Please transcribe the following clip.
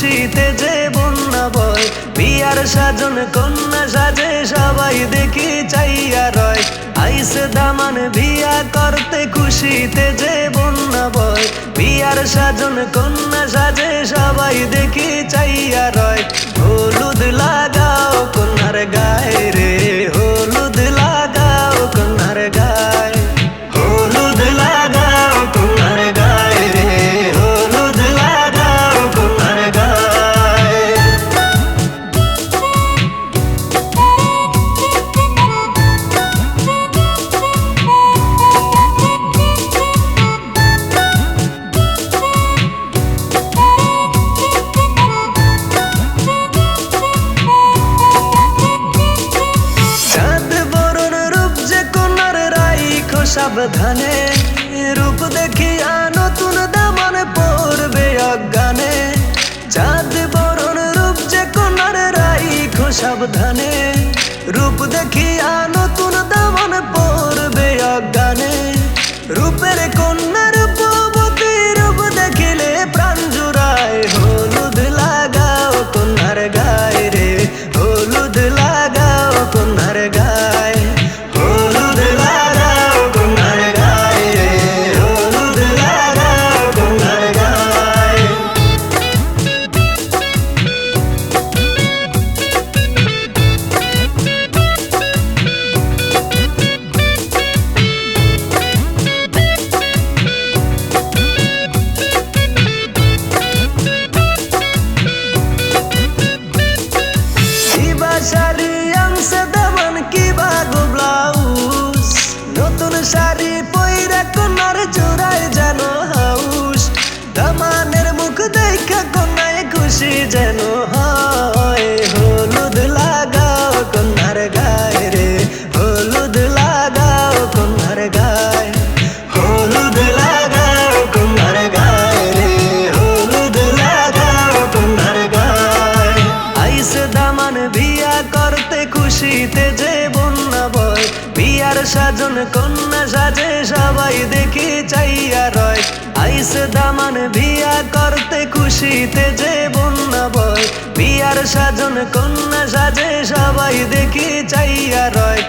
খুশিতে যে বন্যা বয়। বিয়ার সাজন কন্যা সাজে সবাই দেখি চাইয়া রয়। আইসে দামান বিয়া করতে খুশিতে যে বন্যা বয়। বিয়ার সাজন কন্যা সাজে সবাই দেখি চাইয়া রয়। হলুদ লাগাও কন্যার গায়ে রে, হলুদ লাগাও কন্যার গায়ে, হলুদ লাগাও কন্যার গায়ে রে, হলুদ লাগাও কন্যার গায়ে। সাবধানে রূপ দেখিয়া নতুন দামান পড়বে অজ্ঞানে। চাঁদ বরণ রূপ যে কন্যার রাইখো সাবধানে, রূপ দেখিয়া নতুন দামান পড়বে অজ্ঞানে। রূপের কন্যা রূপবতী রূপ দেখিলে প্রাণ জুড়ায়। হলুদ লাগাও কন্যার গায়ে রে, হলুদ লাগাও কন্যার গায়ে, হলুদ লাগাও কন্যার গায়ে রে, হলুদ লাগাও কন্যার গায়ে। শাড়ি আনছে দামান কিবা গো ব্লাউজ, নতুন শাড়ি পইরা কন্যার জোড়ায় যেন হাউস। দামানের মুখ দেখা কন্যায় খুশি যেন হয়। হলুদ লাগাও কন্যার গায়ে রে, হলুদ লাগাও কন্যার গায়ে, হলুদ লাগাও কন্যার গায়ে রে, হলুদ লাগাও কন্যার গায়ে। আইসে দামান বিয়া করতে খুশিতে যে বন্যা বয়। বিয়ার সাজন কন্যা সাজে সবাই দেখি চাইয়া রয়। আইসে দামান বিয়া করতে খুশিতে যে বন্যা বয়। বিয়ার সাজন কন্যা সাজে সবাই দেখি চাইয়া রয়।